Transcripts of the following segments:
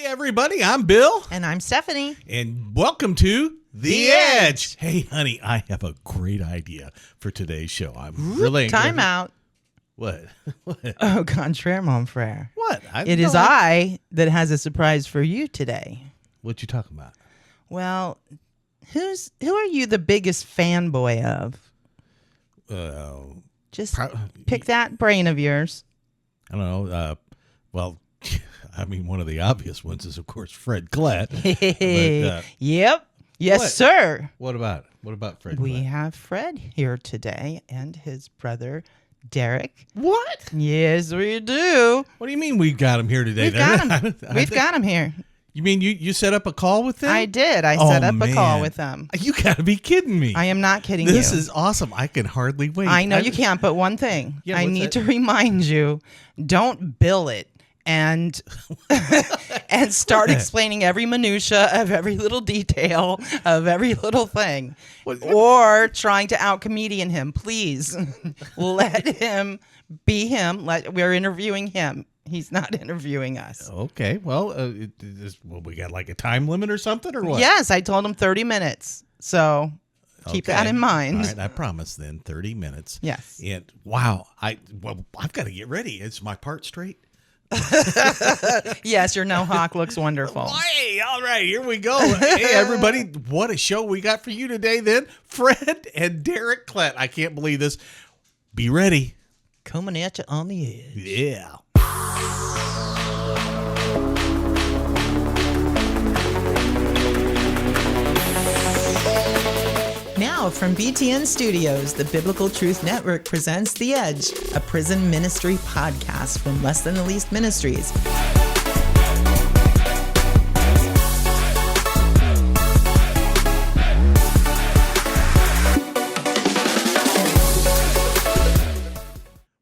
everybody, I'm Bill. And I'm Stephanie. And welcome to The Edge. Hey, honey, I have a great idea for today's show. I'm really... Time out. What? Au contraire, mon frère. What? It is I that has a surprise for you today. What you talking about? Well, who are you the biggest fanboy of? Just pick that brain of yours. I don't know. Well, I mean, one of the obvious ones is, of course, Fred Klett. Yep. Yes, what? sir. What about Fred We Klett? have Fred here today and his brother, Derek. What? Yes, we do. What do you mean we've got him here today? We've got him here. You mean you set up a call with them? I did. I set up a call with them. You got to be kidding me. I am not kidding you. This is awesome. I can hardly wait. I know you can't, but one thing. Yeah, I need to remind you, don't bill it and and start explaining every minutia of every little detail of every little thing. Or trying to out-comedian him. Please let him be him. We're interviewing him. He's not interviewing us. Okay. Well, we got like a time limit or something or what? Yes, I told him 30 minutes. So keep that in mind. All right, I promise then 30 minutes. Yes. And wow, I've got to get ready. Is my part straight? Yes, your no hawk looks wonderful. Hey, all right, here we go. Hey, everybody, what a show we got for you today then. Fred and Derek Klett. I can't believe this. Be ready. Coming at you on the edge. Yeah. Now from BTN Studios, the Biblical Truth Network presents The Edge, a prison ministry podcast from Less Than the Least Ministries.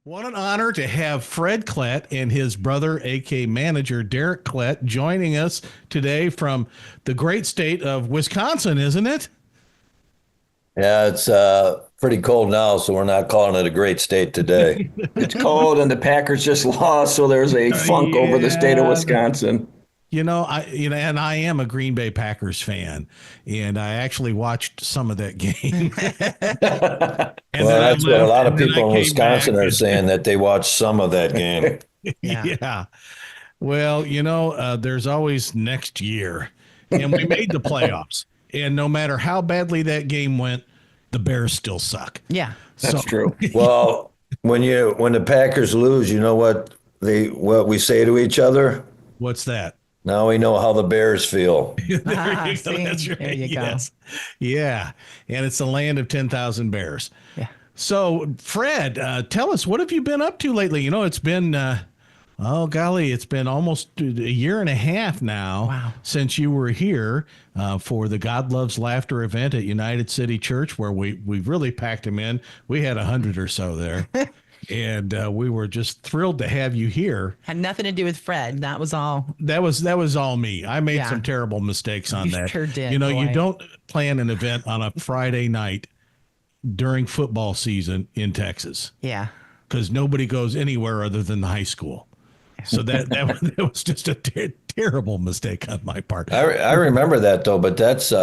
What an honor to have Fred Klett and his brother, a.k.a. manager Derek Klett, joining us today from the great state of Wisconsin, isn't it? Yeah, it's pretty cold now, so we're not calling it a great state today. It's cold, and the Packers just lost, so there's a funk over the state of Wisconsin. And I am a Green Bay Packers fan, and I actually watched some of that game. Well, that's what a lot of people in Wisconsin are saying, that they watched some of that game. Yeah. Well, there's always next year, and we made the playoffs. And no matter how badly that game went, the Bears still suck. Yeah, that's true. Well, when the Packers lose, you know what we say to each other? What's that? Now we know how the Bears feel. That's right. There you go. Yes. Yeah, and it's the land of 10,000 bears. Yeah. So, Fred, tell us, what have you been up to lately? It's been it's been almost a year and a half now since you were here for the God Loves Laughter event at United City Church, where we really packed them in. We had 100 or so there, and we were just thrilled to have you here. Had nothing to do with Fred. That was all. That was all me. I made some terrible mistakes on that. Sure did. You don't plan an event on a Friday night during football season in Texas. Yeah. Because nobody goes anywhere other than the high school. So that was just a terrible mistake on my part. I remember that, though, but that's,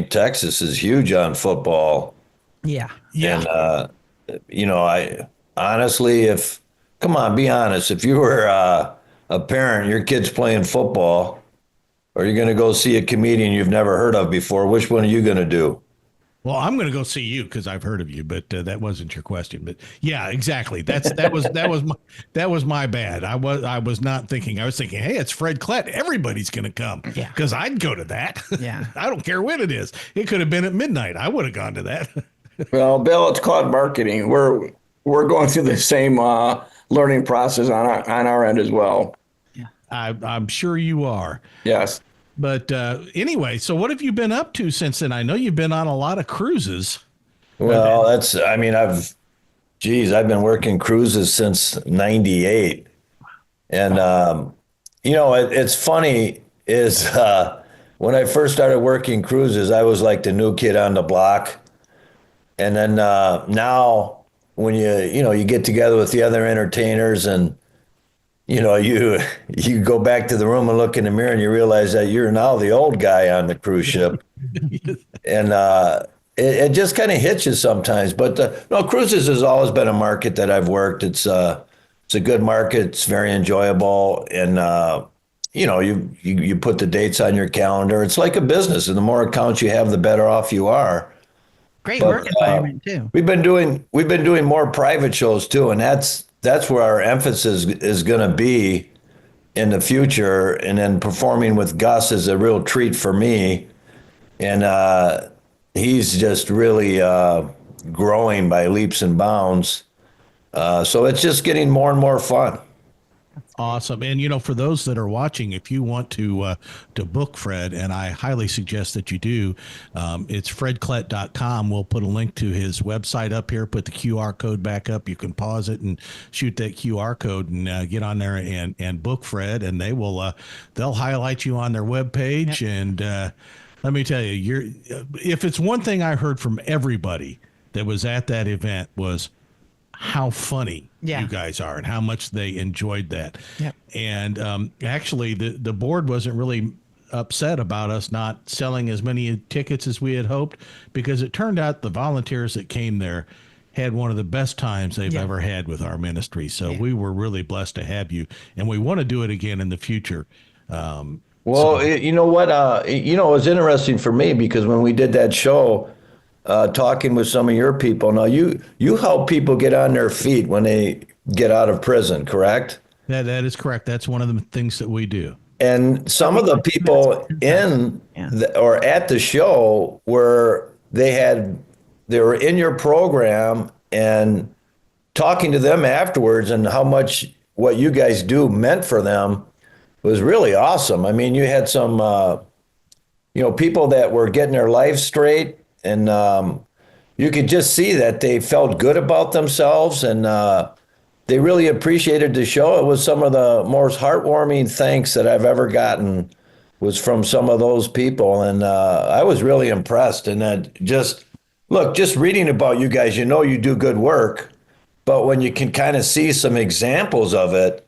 Texas is huge on football. Yeah. Yeah. And, I honestly, come on, be honest. If you were a parent, your kid's playing football, or you're going to go see a comedian you've never heard of before, which one are you going to do? Well, I'm going to go see you because I've heard of you, but that wasn't your question. But yeah, exactly. That was my bad. I was not thinking. I was thinking, hey, it's Fred Klett. Everybody's going to come. Yeah. Because I'd go to that. Yeah. I don't care when it is. It could have been at midnight. I would have gone to that. Well, Bill, it's called marketing. We're going through the same learning process on our end as well. Yeah. I'm sure you are. Yes. But anyway, so what have you been up to since then? I know you've been on a lot of cruises. Well, I've been working cruises since '98. And, it's funny is when I first started working cruises, I was like the new kid on the block. And then now when you get together with the other entertainers and you go back to the room and look in the mirror and you realize that you're now the old guy on the cruise ship. And it just kind of hits you sometimes. But no, cruises has always been a market that I've worked. It's a good market. It's very enjoyable, and you put the dates on your calendar. It's like a business, and the more accounts you have, the better off you are. Great But work environment too. we've been doing more private shows too, and that's where our emphasis is going to be in the future. And then performing with Gus is a real treat for me, and he's just really growing by leaps and bounds. So it's just getting more and more fun. Awesome. And, for those that are watching, if you want to book Fred, and I highly suggest that you do, it's fredklett.com. We'll put a link to his website up here, put the QR code back up. You can pause it and shoot that QR code and get on there and book Fred, and they'll highlight you on their webpage. Yep. And let me tell you, if it's one thing I heard from everybody that was at that event was how funny you guys are and how much they enjoyed that. Yep. And actually, the board wasn't really upset about us not selling as many tickets as we had hoped, because it turned out the volunteers that came there had one of the best times they've ever had with our ministry. So we were really blessed to have you, and we want to do it again in the future. Well, you know what? It was interesting for me because when we did that show, talking with some of your people. Now, you help people get on their feet when they get out of prison, correct? That is correct. That's one of the things that we do. And some of the people or at the show they were in your program, and talking to them afterwards and how much what you guys do meant for them was really awesome. I mean, you had some people that were getting their life straight. And you could just see that they felt good about themselves, and they really appreciated the show. It was some of the most heartwarming thanks that I've ever gotten was from some of those people. And I was really impressed. And just reading about you guys, you do good work, but when you can kind of see some examples of it,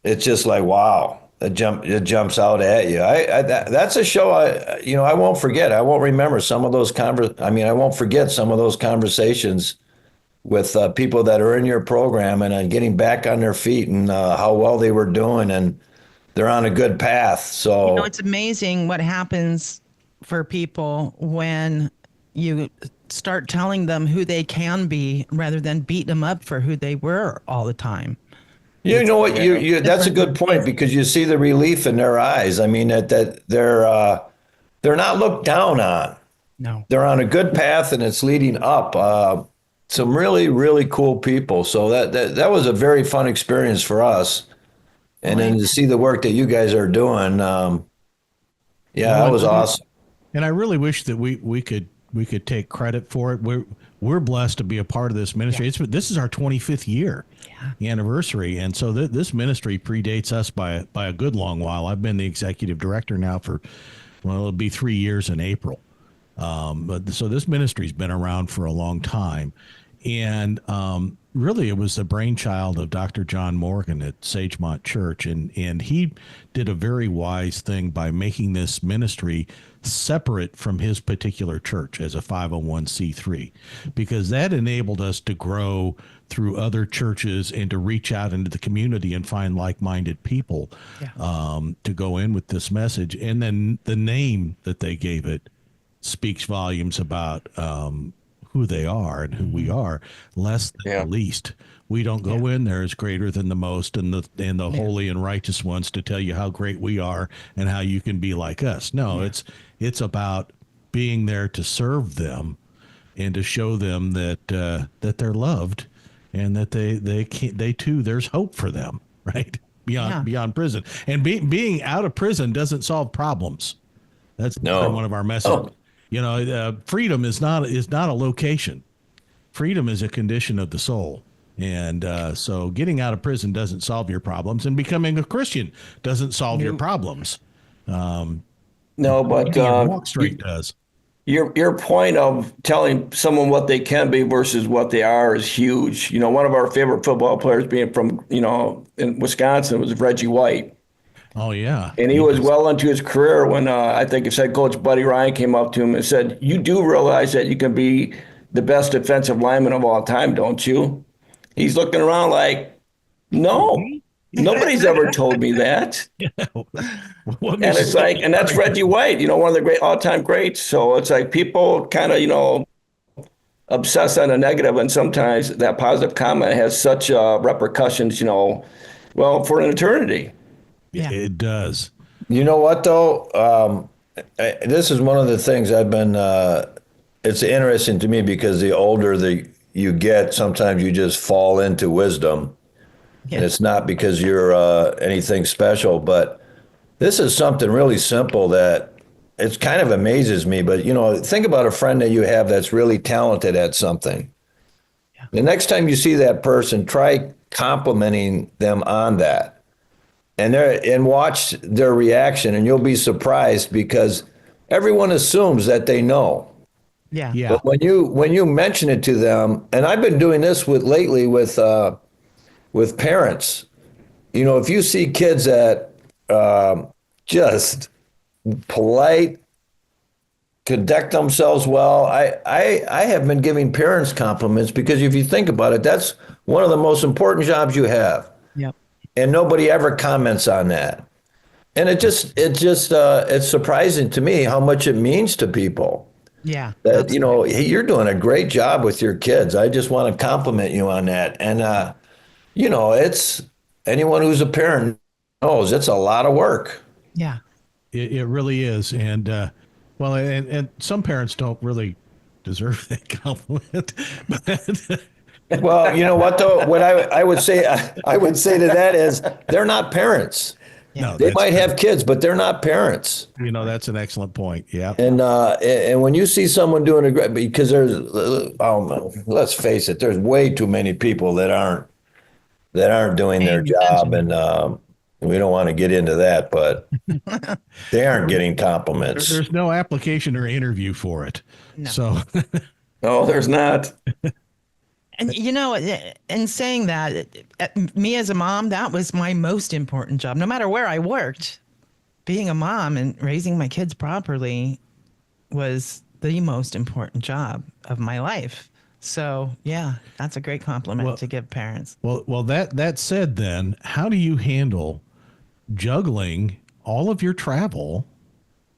it's just like, wow. It jumps out at you. That's a show I won't forget. I won't remember some of those I won't forget some of those conversations with people that are in your program and getting back on their feet and how well they were doing, and they're on a good path. So it's amazing what happens for people when you start telling them who they can be rather than beat them up for who they were all the time. You know what? That's a good point, because you see the relief in their eyes. I mean, that they're not looked down on. No, they're on a good path, and it's leading up. Some really, really cool people. So that was a very fun experience for us, and then to see the work that you guys are doing, that was awesome. And I really wish that we could take credit for it. We're blessed to be a part of this ministry. This is our 25th year anniversary, and so this ministry predates us by a good long while. I've been the executive director now for, it'll be 3 years in April. But so this ministry's been around for a long time, and really it was the brainchild of Dr. John Morgan at Sagemont Church, and he did a very wise thing by making this ministry separate from his particular church as a 501c3, because that enabled us to grow through other churches and to reach out into the community and find like-minded people to go in with this message. And then the name that they gave it speaks volumes about who they are and who we are. Less than the least. We don't go in there as greater than the most and the holy and righteous ones to tell you how great we are and how you can be like us. No, it's about being there to serve them and to show them that they're loved, and that they too, there's hope for them, right? Beyond prison. And being out of prison doesn't solve problems. That's one of our messages. Freedom is not a location. Freedom is a condition of the soul. And so getting out of prison doesn't solve your problems, and becoming a Christian doesn't solve your problems. No, but Walk straight does. your point of telling someone what they can be versus what they are is huge. One of our favorite football players being from, in Wisconsin was Reggie White. Oh yeah. And he was well into his career when I think it said Coach Buddy Ryan came up to him and said, "You do realize that you can be the best defensive lineman of all time, don't you?" He's looking around like, "No, nobody's ever told me that." And it's like, and that's Reggie White, one of the great all-time greats. So it's like people kind of, obsess on the negative, and sometimes that positive comment has such repercussions, well, for an eternity. Yeah. It does. You know what though? This is one of the things I've been. It's interesting to me because the older you get, sometimes you just fall into wisdom, and it's not because you're anything special. But this is something really simple that it kind of amazes me. But think about a friend that you have that's really talented at something. Yeah. The next time you see that person, try complimenting them on that. And watch their reaction, and you'll be surprised because everyone assumes that they know. Yeah. Yeah. But when you mention it to them, and I've been doing this lately with parents. If you see kids that just polite, conduct themselves well, I have been giving parents compliments because if you think about it, that's one of the most important jobs you have. Yep. And nobody ever comments on that. And it's surprising to me how much it means to people. Yeah. That, hey, you're doing a great job with your kids. I just want to compliment you on that. And, it's anyone who's a parent knows it's a lot of work. Yeah. It really is. And, and some parents don't really deserve that compliment. But Well, you know what though? What I would say to that is they're not parents. no, They that's might true. have kids, but they're not parents. That's an excellent point. Yeah. And when you see someone doing a great, because let's face it, there's way too many people that aren't doing their job, and we don't want to get into that, but they aren't getting compliments. There's no application or interview for it. No. So No, there's not. And in saying that, me as a mom, that was my most important job. No matter where I worked, being a mom and raising my kids properly was the most important job of my life. So yeah, that's a great compliment to give parents. well that said, then how do you handle juggling all of your travel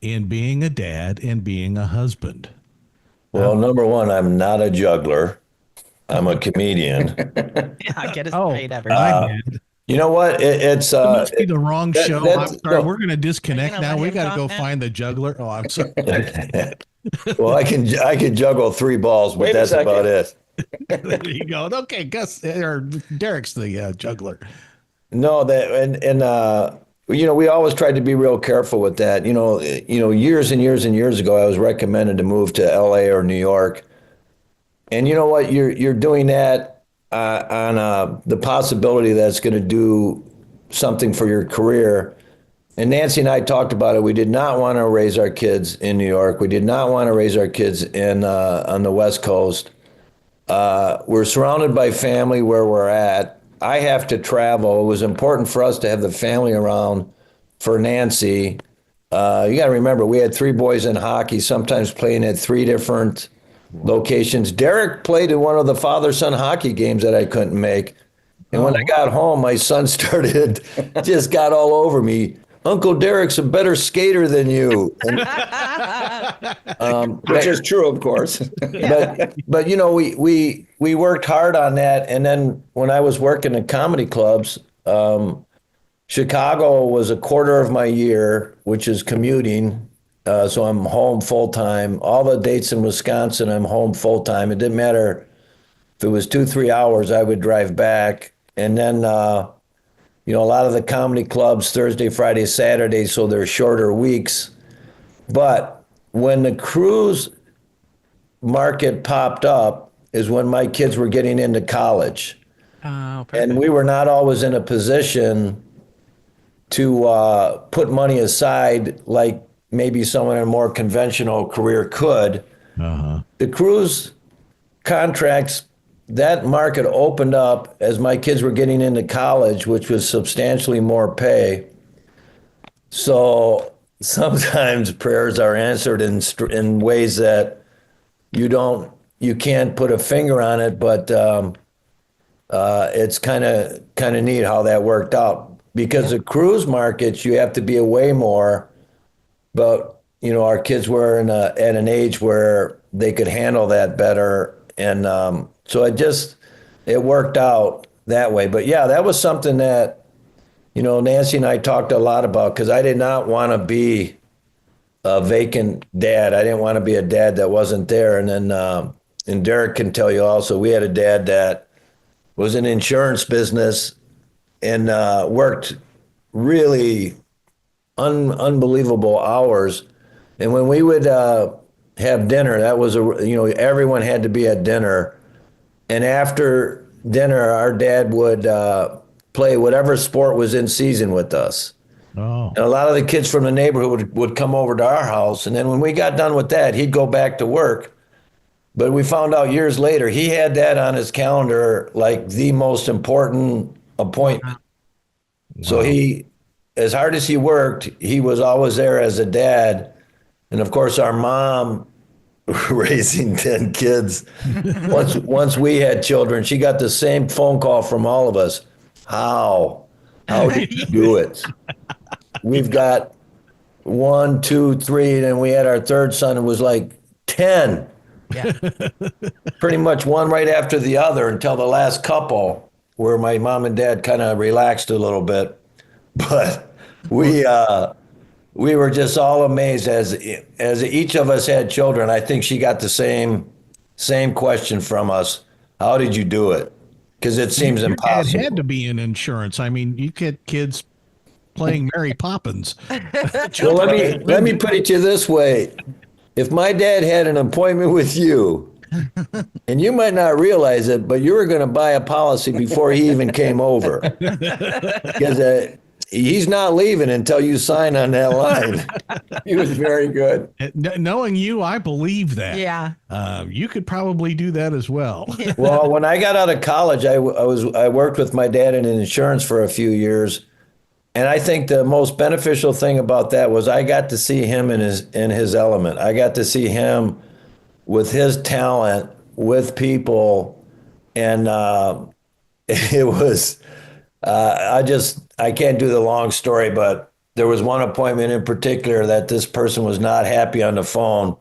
and being a dad and being a husband? Well, number one, I'm not a juggler. I'm a comedian. Yeah, get it straight, my everybody. bad. You know what? It Must be the wrong show. I'm sorry. no. We're going to disconnect Are you gonna now. let We him got to talk go now? find the juggler. Oh, I'm sorry. well, I can juggle 3 balls, but Wait a that's second. about it. There you go. Okay, Gus or Derek's the juggler. No, we always tried to be real careful with that. Years and years and years ago, I was recommended to move to LA or New York. And you know what? You're doing that on the possibility that's going to do something for your career. And Nancy and I talked about it. We did not want to raise our kids in New York. We did not want to raise our kids on the West Coast. We're surrounded by family where we're at. I have to travel. It was important for us to have the family around for Nancy. You got to remember, we had 3 boys in hockey, sometimes playing at 3 different locations. Derek played in one of the father-son hockey games that I couldn't make. And when I got home, my son just got all over me. Uncle Derek's a better skater than you. Which is true, of course. But we worked hard on that. And then when I was working in comedy clubs, Chicago was a quarter of my year, which is commuting. So I'm home full time. All the dates in Wisconsin, I'm home full time. It didn't matter if it was 2-3 hours, I would drive back. And then, a lot of the comedy clubs, Thursday, Friday, Saturday, so they're shorter weeks. But when the cruise market popped up is when my kids were getting into college. Oh, perfect. And we were not always in a position to put money aside like maybe someone in a more conventional career could. The cruise contracts, that market opened up as my kids were getting into college, which was substantially more pay. So sometimes prayers are answered in ways that you can't put a finger on it, but it's kind of neat how that worked out. Because the cruise markets, you have to be away more, but our kids were at an age where they could handle that better, and so it worked out that way. But yeah, that was something that Nancy and I talked a lot about, because I did not want to be a vacant dad. I didn't want to be a dad that wasn't there. And then, and Derek can tell you also, we had a dad that was in insurance business and worked really unbelievable hours. And when we would have dinner, that was everyone had to be at dinner. And after dinner, our dad would play whatever sport was in season with us. Oh. And a lot of the kids from the neighborhood would come over to our house. And then when we got done with that, he'd go back to work. But we found out years later, he had that on his calendar like the most important appointment. Wow. So as hard as he worked, he was always there as a dad. And of course, our mom, raising 10 kids, once we had children, she got the same phone call from all of us. How did you do it? We've got 1, 2, 3, and then we had our third son. It was like 10. Yeah. Pretty much one right after the other until the last couple, where my mom and dad kind of relaxed a little bit. But we were just all amazed as each of us had children. I think she got the same question from us. How did you do it? Because it seems impossible. It had to be in insurance. I mean, you get kids playing Mary Poppins. Well, let me put it to you this way. If my dad had an appointment with you, and you might not realize it, but you were going to buy a policy before he even came over. Because he's not leaving until you sign on that line. He was very good. Knowing you, I believe that. Yeah. You could probably do that as well. Well, when I got out of college, I worked with my dad in insurance for a few years. And I think the most beneficial thing about that was I got to see him in his element. I got to see him with his talent, with people, and it was. I can't do the long story, but there was one appointment in particular that this person was not happy on the phone.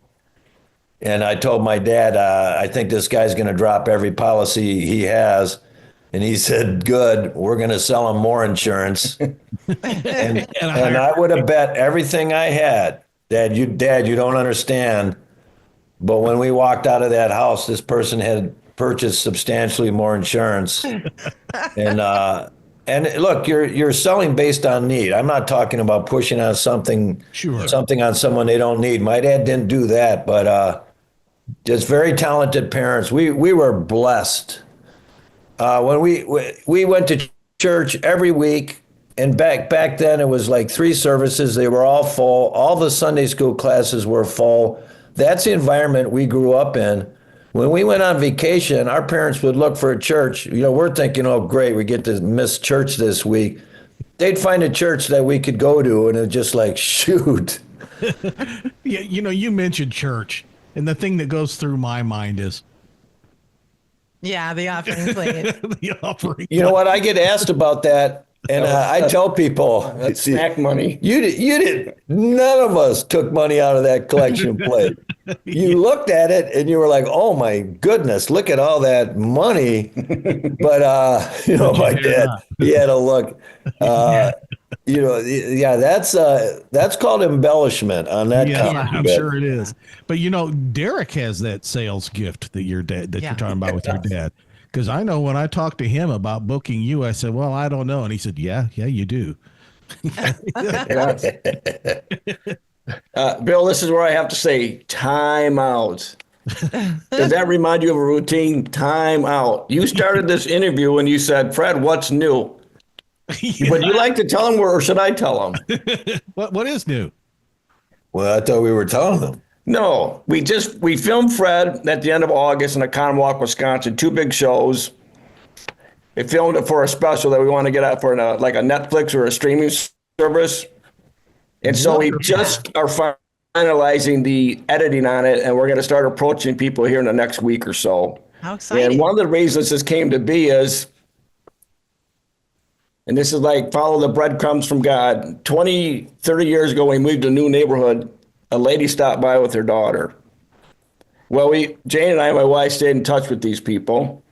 And I told my dad, I think this guy's going to drop every policy he has. And he said, good, we're going to sell him more insurance. and I would have bet everything I had, Dad, you don't understand. But when we walked out of that house, this person had purchased substantially more insurance. And look, you're selling based on need. I'm not talking about pushing on something on someone they don't need. My dad didn't do that, but just very talented parents. We were blessed. When we went to church every week, and back then it was like 3 services. They were all full. All the Sunday school classes were full. That's the environment we grew up in. When we went on vacation, our parents would look for a church. We're thinking, oh, great, we get to miss church this week. They'd find a church that we could go to, and it's just like, shoot. Yeah, you mentioned church, and the thing that goes through my mind is, yeah, the offering plate. the offering. You know what? I get asked about that, and I tell people, That's snack money. You did. None of us took money out of that collection plate. You looked at it and you were like, "Oh my goodness, look at all that money!" But my dad, he had a look. That's called embellishment on that. Yeah, I'm sure it is. But Derek has that sales gift that you're talking about with your dad. Because I know when I talked to him about booking you, I said, "Well, I don't know," and he said, "Yeah, you do." Bill, this is where I have to say time out. Does that remind you of a routine? Time out. You started this interview and you said, Fred, what's new? Yeah. Would you like to tell him, or should I tell him? What is new? Well, I thought we were telling them. No, we filmed Fred at the end of August in Oconomowoc, Wisconsin, 2 big shows. We filmed it for a special that we want to get out for like a Netflix or a streaming service. And so we just are finalizing the editing on it, and we're going to start approaching people here in the next week or so. How exciting. And one of the reasons this came to be is, and this is like follow the breadcrumbs from God. 20, 30 years ago, when we moved to a new neighborhood, a lady stopped by with her daughter. Well, Jane and I, my wife, stayed in touch with these people,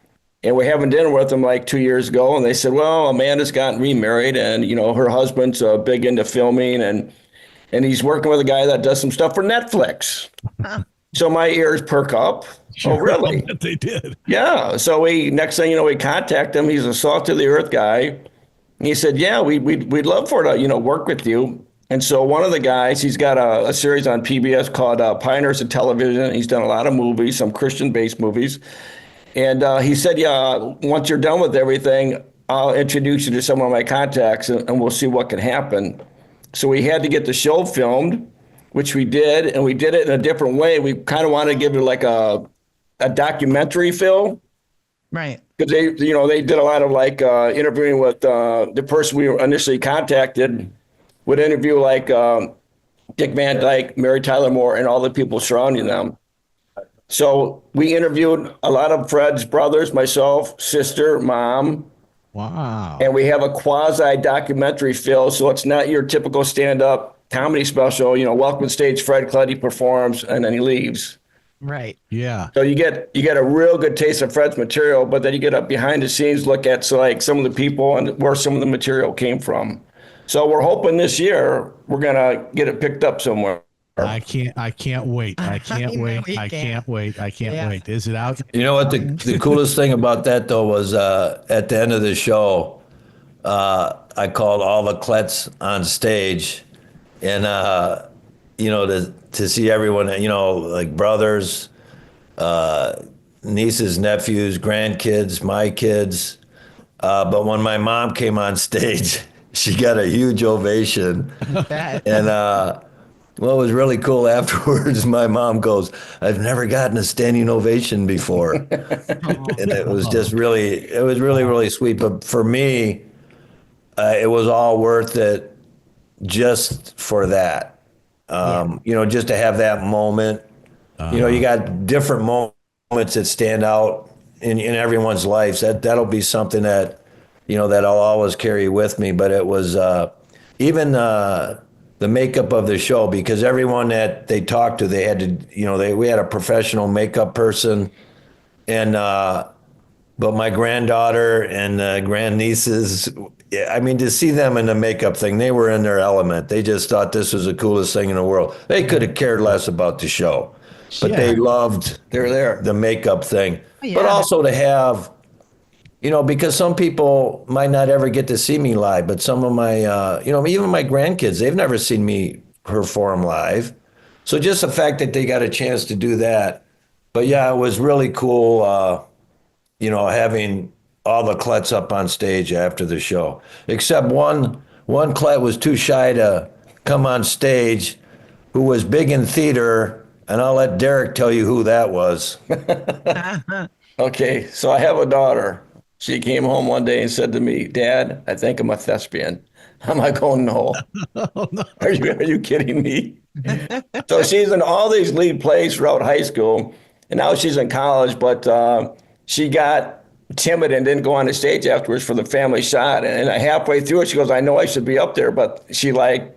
and we're having dinner with them like 2 years ago. And they said, well, Amanda's gotten remarried, and her husband's big into filming, and he's working with a guy that does some stuff for Netflix. So my ears perk up. Sure, Oh, really? They did. Yeah. So next thing you know, we contact him. He's a salt of the earth guy. And he said, yeah, we'd love for to, work with you. And so one of the guys, he's got a series on PBS called Pioneers of Television. He's done a lot of movies, some Christian-based movies. And he said, yeah, once you're done with everything, I'll introduce you to some of my contacts and we'll see what can happen. So we had to get the show filmed, which we did, and we did it in a different way. We kind of wanted to give it like a documentary feel. Right. Because they did a lot of like interviewing with the person we initially contacted, would interview like Dick Van Dyke, Mary Tyler Moore, and all the people surrounding them. So we interviewed a lot of Fred's brothers, myself, sister, mom. Wow. And we have a quasi documentary feel, so it's not your typical stand-up comedy special. Welcome to stage, Fred Klett, he performs, and then he leaves. Right. Yeah. So you get a real good taste of Fred's material, but then you get a behind the scenes look at like some of the people and where some of the material came from. So we're hoping this year we're gonna get it picked up somewhere. I can't wait. I can't wait. I can't wait. I can't wait. Is it out? You know what? The coolest thing about that, though, was at the end of the show, I called all the Kletts on stage, and to see everyone, like brothers, nieces, nephews, grandkids, my kids. But when my mom came on stage, she got a huge ovation. And what was really cool afterwards, my mom goes, I've never gotten a standing ovation before. And it was just really sweet. But for me, it was all worth it just for that. Just to have that moment. You got different moments that stand out in everyone's lives. That'll be something that, that I'll always carry with me. But it was even the makeup of the show, because everyone that they talked to, they had to, we had a professional makeup person, and but my granddaughter and grandnieces, I mean, to see them in the makeup thing, they were in their element. They just thought this was the coolest thing in the world. They could have cared less about the show, but they loved the makeup thing. But also to have, because some people might not ever get to see me live, but some of my, even my grandkids, they've never seen me perform live. So just the fact that they got a chance to do that. But yeah, it was really cool, having all the Kletts up on stage after the show. Except one Klett was too shy to come on stage, who was big in theater, and I'll let Derek tell you who that was. Okay, so I have a daughter. She came home one day and said to me, Dad, I think I'm a thespian. I'm like, oh no. Oh, no. Are you kidding me? So she's in all these lead plays throughout high school, and now she's in college, but she got timid and didn't go on the stage afterwards for the family shot. And halfway through it, she goes, I know I should be up there, but she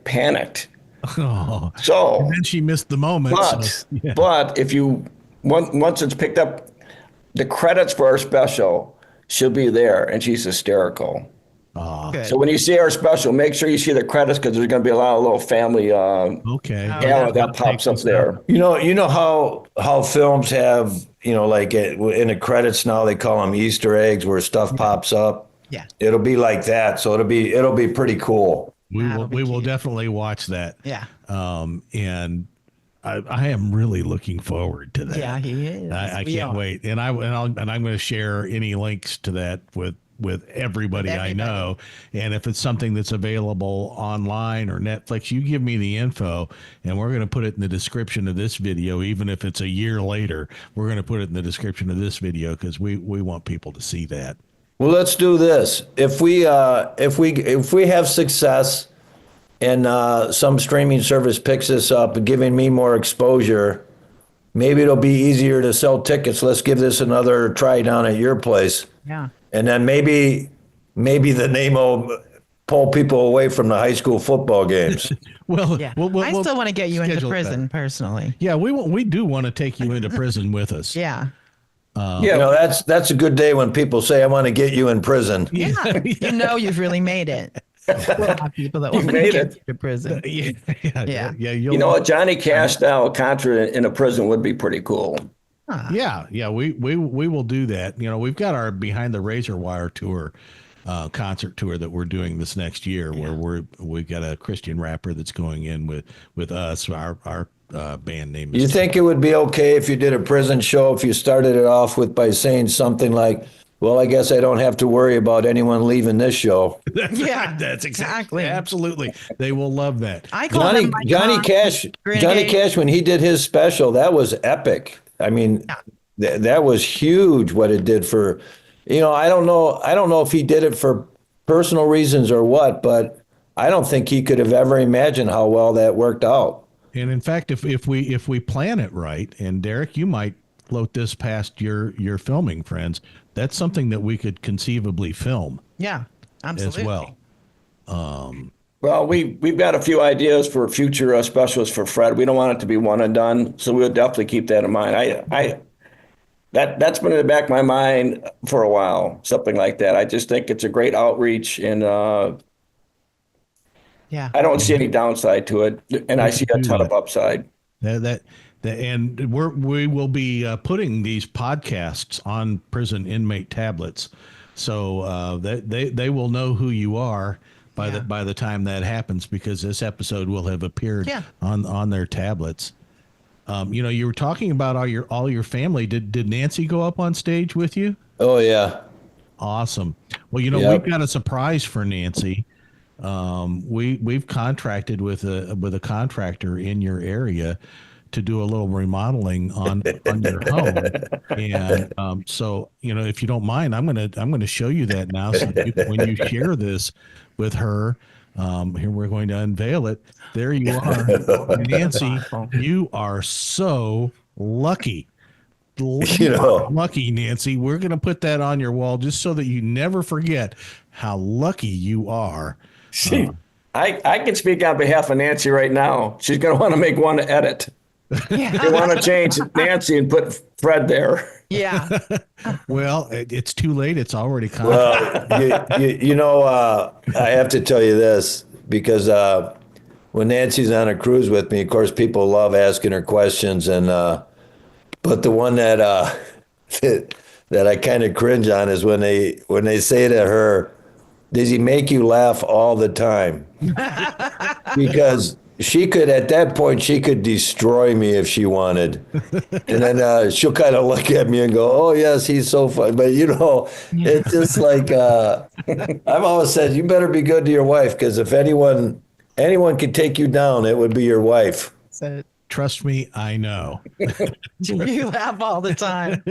panicked. Oh. So and then she missed the moment. But if once it's picked up, the credits for our special, she'll be there, and she's hysterical. So when you see our special, make sure you see the credits, because there's going to be a lot of little family that pops up there. You know how films have, like in the credits now, they call them Easter eggs where stuff pops up. Yeah. It'll be like that. So it'll be pretty cool. We will definitely watch that. Yeah. And I am really looking forward to that. Yeah, he is. I can't wait. And I'm going to share any links to that with with everybody I know. And if it's something that's available online or Netflix, you give me the info, and we're going to put it in the description of this video. Even if it's a year later, we're going to put it in the description of this video because we want people to see that. Well, let's do this. If we have success and some streaming service picks this up, giving me more exposure, maybe it'll be easier to sell tickets. Let's give this another try down at your place. Yeah. And then maybe the name will pull people away from the high school football games. Well, Yeah. we'll I still want to get you into schedule that. prison personally. Yeah, we do want to take you into prison with us. Yeah. You know, that's a good day when people say, I want to get you in prison. Yeah. You know you've really made it. We'll have people that want to made get it. you to prison. Yeah. You know, a Johnny Cash style Contra in a prison would be pretty cool. Yeah, we will do that. You know, we've got our Behind the Razor Wire tour, concert tour that we're doing this next year, where we've got a Christian rapper that's going in with us. Our band name is. You think it would be okay if you did a prison show if you started it off by saying something like, well, I guess I don't have to worry about anyone leaving this show. Yeah, That's exactly. Absolutely. They will love that. I call them my Johnny Renegade. Cash, when he did his special, that was epic. I mean, that was huge what it did for, I don't know if he did it for personal reasons or what, but I don't think he could have ever imagined how well that worked out. And in fact, if we plan it right, and Derek, you might float this past your filming friends, that's something that we could conceivably film. Yeah, absolutely. As well. Well, we've got a few ideas for future specials for Fred. We don't want it to be one and done, so we'll definitely keep that in mind. That's been in the back of my mind for a while, something like that. I just think it's a great outreach, and Yeah. I don't see any downside to it, and I see a ton of upside. And we will be putting these podcasts on prison inmate tablets, so they will know who you are by the time that happens, because this episode will have appeared on their tablets. You were talking about all your family. Did Nancy go up on stage with you? Oh yeah. Awesome. Well, we've got a surprise for Nancy. We've contracted with a contractor in your area to do a little remodeling on your home, and so if you don't mind, I'm gonna show you that now. So when you share this with her, here we're going to unveil it. There you are, Nancy. You are so lucky. Lucky, Nancy. We're going to put that on your wall just so that you never forget how lucky you are. I can speak on behalf of Nancy right now. She's going to want to make one edit. They want to change Nancy and put Fred there. Yeah. Well, it's too late. It's already come. Well, I have to tell you this, because when Nancy's on a cruise with me, of course, people love asking her questions, and but the one that that I kind of cringe on is when they say to her, "Does he make you laugh all the time?" Because at that point, she could destroy me if she wanted. And then she'll kind of look at me and go, "Oh, yes, he's so fun." But, it's just like, I've always said, you better be good to your wife, because if anyone could take you down, it would be your wife. So Trust me, I know. you laugh all the time.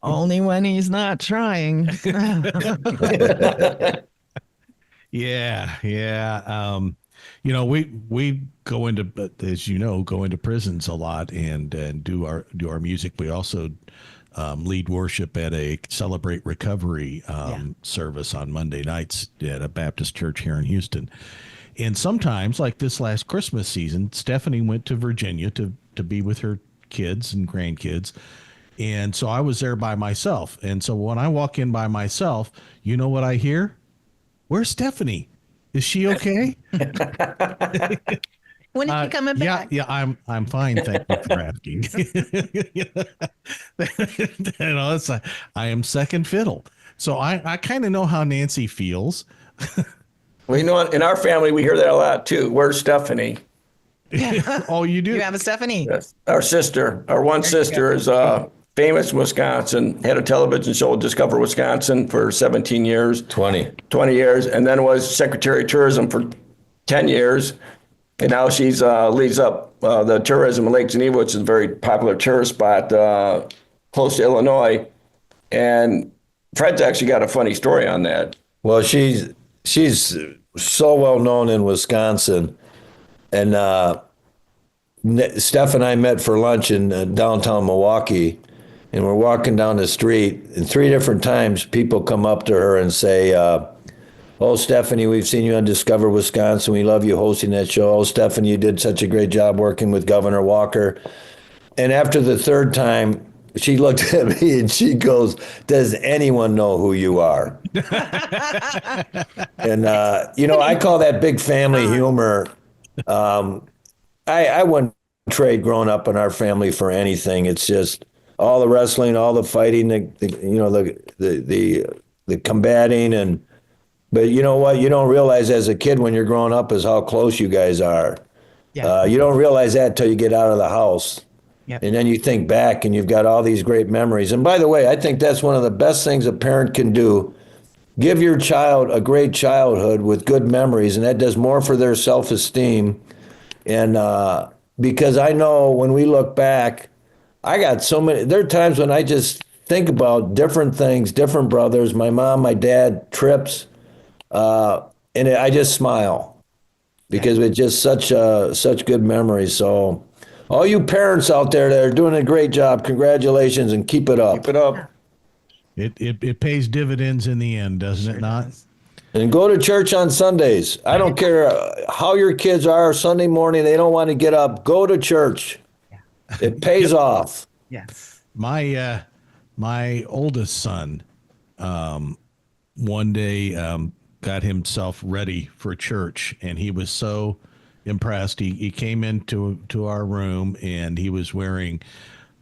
Only when he's not trying. Yeah. We go into prisons a lot and do our music. We also lead worship at a Celebrate Recovery service on Monday nights at a Baptist church here in Houston. And sometimes, like this last Christmas season, Stephanie went to Virginia to be with her kids and grandkids. And so I was there by myself. And so when I walk in by myself, you know what I hear? Where's Stephanie? Is she okay? When is she coming back? Yeah, I'm fine. Thank you for asking. I am second fiddle. So I kind of know how Nancy feels. Well, in our family, we hear that a lot too. Where's Stephanie? Oh, you do? You have a Stephanie? Yes. Our one sister is famous in Wisconsin, had a television show, Discover Wisconsin, for 17 years. 20. 20 years, and then was Secretary of Tourism for 10 years. And now she's leads up the tourism in Lake Geneva, which is a very popular tourist spot close to Illinois. And Fred's actually got a funny story on that. Well, she's so well known in Wisconsin, and Steph and I met for lunch in downtown Milwaukee, and we're walking down the street, and 3 different times people come up to her and say, "Oh, Stephanie, we've seen you on Discover Wisconsin. We love you hosting that show. Oh, Stephanie, you did such a great job working with Governor Walker." And after the 3rd time, she looked at me and she goes, "Does anyone know who you are?" And, I call that big family humor. I wouldn't trade growing up in our family for anything. It's just all the wrestling, all the fighting, the combating, but you know what? You don't realize as a kid when you're growing up is how close you guys are. Yeah. You don't realize that till you get out of the house. Yep. And then you think back and you've got all these great memories. And by the way, I think that's one of the best things a parent can do. Give your child a great childhood with good memories, and that does more for their self-esteem. And because I know when we look back, I got so many, there are times when I just think about different things, different brothers, my mom, my dad, trips, and I just smile because it's just such good memories. So all you parents out there that are doing a great job, congratulations and keep it up. Keep it up. It pays dividends in the end, doesn't it not? And go to church on Sundays. I don't care how your kids are Sunday morning, they don't want to get up. Go to church. It pays off. Yes. My oldest son, one day got himself ready for church, and he was so impressed. He came into our room, and he was wearing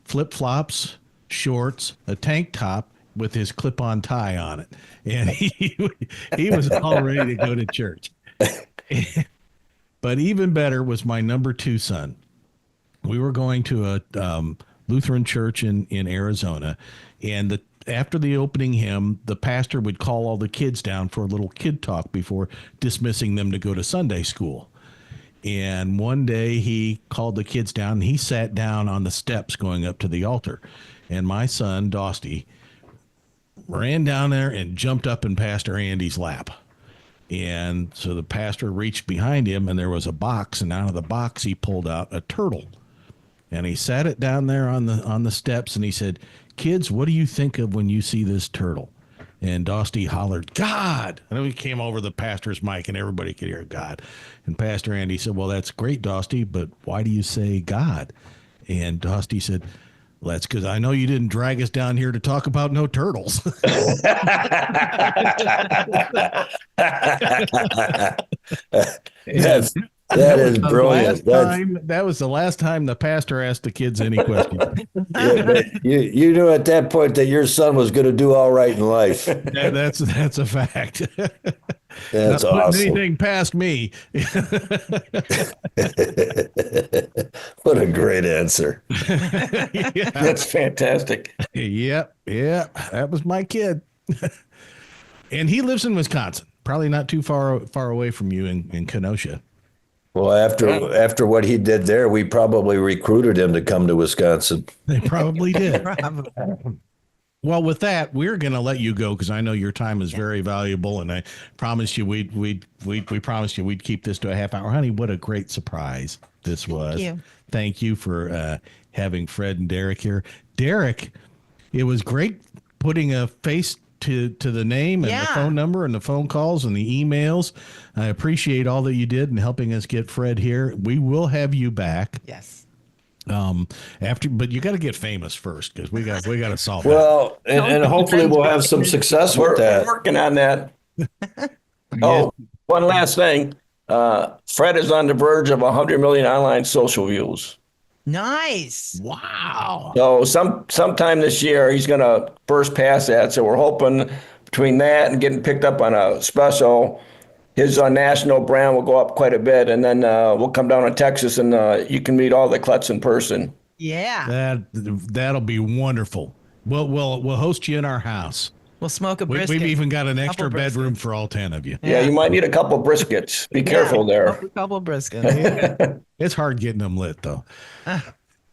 flip-flops, shorts, a tank top with his clip-on tie on it, and he was all ready to go to church. But even better was my number 2 son. We were going to a Lutheran church in Arizona, and after the opening hymn, the pastor would call all the kids down for a little kid talk before dismissing them to go to Sunday school. And one day he called the kids down, and he sat down on the steps going up to the altar. And my son, Dosty, ran down there and jumped up in Pastor Andy's lap. And so the pastor reached behind him, and there was a box, and out of the box he pulled out a turtle. And he sat it down there on the steps, and he said, "Kids, what do you think of when you see this turtle?" And Dosty hollered, "God!" And then we came over the pastor's mic, and everybody could hear God. And Pastor Andy said, "Well, that's great, Dosty, but why do you say God?" And Dosty said, "Well, that's because I know you didn't drag us down here to talk about no turtles." That is brilliant. That was the last time the pastor asked the kids any questions. You knew at that point that your son was going to do all right in life. That's a fact. That's Not putting awesome. anything past me. What a great answer. Yeah. That's fantastic. Yep. That was my kid. And he lives in Wisconsin, probably not too far away from you in Kenosha. Well, after what he did there, we probably recruited him to come to Wisconsin. They probably did. Well, with that, we're going to let you go because I know your time is very valuable, and I promised you we promised you we'd keep this to a half hour. Honey, what a great surprise this was. Thank you for having Fred and Derek here. Derek, it was great putting a face to the name and the phone number and the phone calls and the emails. I appreciate all that you did in helping us get Fred here. We will have you back. Yes. But you got to get famous first because we got to solve Well, and hopefully we'll have some success with We're that. working on that. Oh, one last thing. Fred is on the verge of 100 million online social views. Nice. Wow. So sometime this year, he's going to first pass that. So we're hoping between that and getting picked up on a special, his national brand will go up quite a bit. And then we'll come down to Texas and you can meet all the Kletts in person. Yeah. That'll be wonderful. We'll host you in our house. We'll smoke a brisket. We've even got an extra Couple bedroom briskets. for all 10 of you. Yeah, you might need a couple briskets. Be careful there. A couple briskets. It's hard getting them lit, though.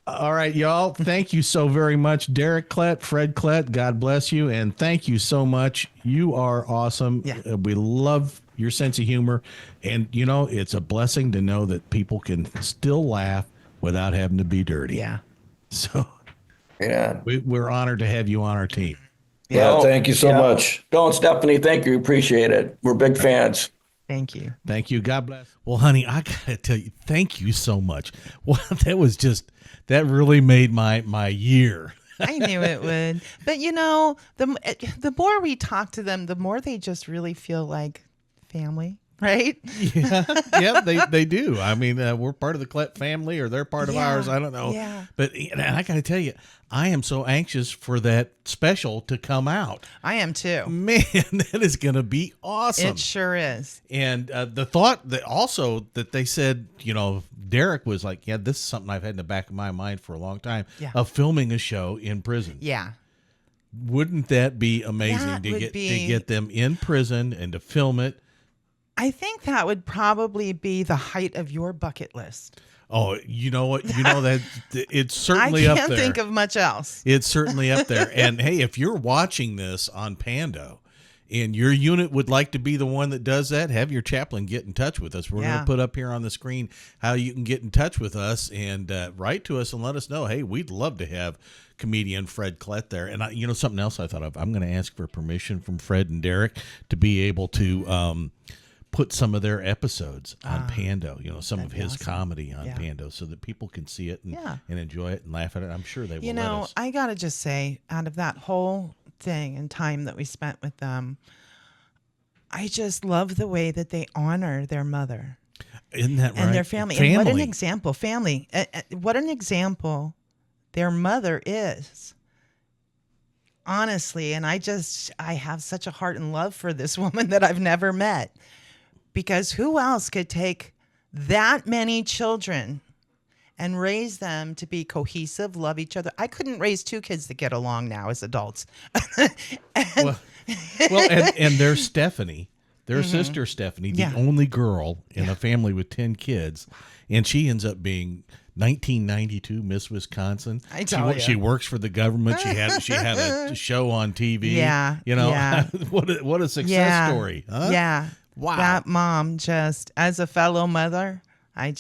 All right, y'all. Thank you so very much, Derek Klett, Fred Klett. God bless you, and thank you so much. You are awesome. Yeah. We love your sense of humor, and it's a blessing to know that people can still laugh without having to be dirty. Yeah. So, Yeah. we're honored to have you on our team. Yeah, thank you so much. Bill and Stephanie, thank you. Appreciate it. We're big fans. Thank you. Thank you. God bless. Well, honey, I gotta tell you, thank you so much. Well, that really made my year. I knew it would. But the more we talk to them, the more they just really feel like family, right? Yeah, they do. I mean, we're part of the Klett family, or they're part of ours. I don't know. Yeah. But and I got to tell you, I am so anxious for that special to come out. I am too. Man, that is going to be awesome. It sure is. And the thought that also that they said, Derek was like, yeah, this is something I've had in the back of my mind for a long time, of filming a show in prison. Yeah. Wouldn't that be amazing That to would get be- to get them in prison and to film it? I think that would probably be the height of your bucket list. Oh, you know what? That it's I certainly up can't there. think of much else. It's certainly up there. And hey, if you're watching this on Pando and your unit would like to be the one that does that, have your chaplain get in touch with us. We're going to put up here on the screen how you can get in touch with us and write to us and let us know, hey, we'd love to have comedian Fred Klett there. And something else I thought of, I'm going to ask for permission from Fred and Derek to be able to put some of their episodes on Pando, some of his comedy on Pando, so that people can see it and enjoy it and laugh at it. I'm sure they will let us. I got to just say, out of that whole thing and time that we spent with them, I just love the way that they honor their mother. Isn't that right? And their family. And what an example. Family. What an example their mother is. Honestly. And I have such a heart and love for this woman that I've never met. Because who else could take that many children and raise them to be cohesive, love each other? I couldn't raise two kids that get along now as adults. and there's Stephanie, their sister Stephanie, the only girl in a family with 10 kids. And she ends up being 1992 Miss Wisconsin. I tell you. She works for the government. She had a show on TV. Yeah. What a success story. Huh? Yeah. Wow. That mom just, as a fellow mother, I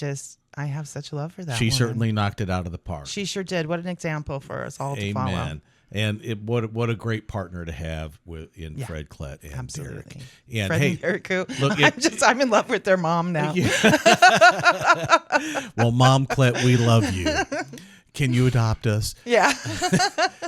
have such love for that She woman. certainly knocked it out of the park. She sure did. What an example for us all to follow. Amen. And what a great partner to have in Fred Klett and Absolutely. Derek. And Fred hey, and Derek, who, look, I'm in love with their mom now. Well, Mom Klett, we love you. Can you adopt us? Yeah.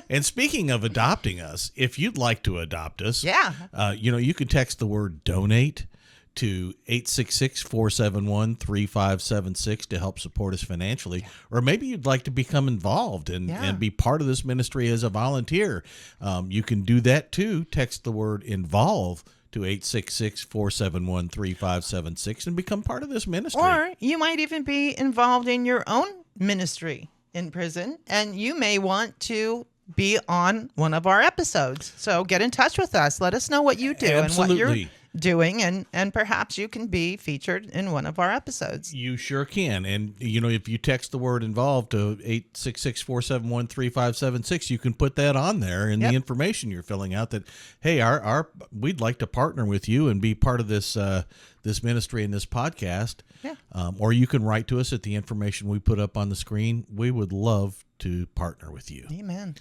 And speaking of adopting us, if you'd like to adopt us, you can text the word donate to 866-471-3576 to help support us financially. Or maybe you'd like to become involved and be part of this ministry as a volunteer. You can do that too. Text the word involve to 866-471-3576 and become part of this ministry. Or you might even be involved in your own ministry in prison, and you may want to be on one of our episodes. So get in touch with us. Let us know what you do and what you're doing, and perhaps you can be featured in one of our episodes. You sure can. And, if you text the word involved to 866-471-3576, you can put that on there in the information you're filling out that, hey, we'd like to partner with you and be part of this this ministry and this podcast. Yeah. Or you can write to us at the information we put up on the screen. We would love to partner with you. Amen.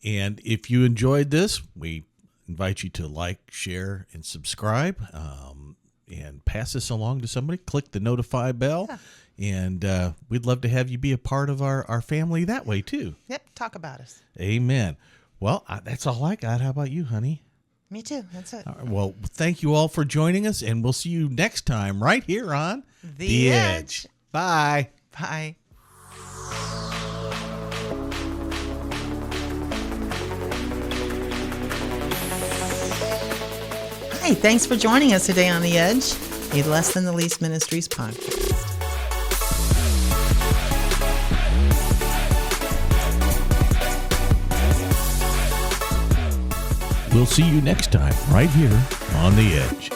And if you enjoyed this, we invite you to like, share, and subscribe, and pass this along to somebody. Click the notify bell, and we'd love to have you be a part of our family that way, too. Yep, talk about us. Amen. Well, that's all I got. How about you, honey? Me too. That's it. All right, well, thank you all for joining us, and we'll see you next time right here on The Edge. Bye. Bye. Hi, thanks for joining us today on The Edge, a Less Than the Least Ministries podcast. We'll see you next time right here on The Edge.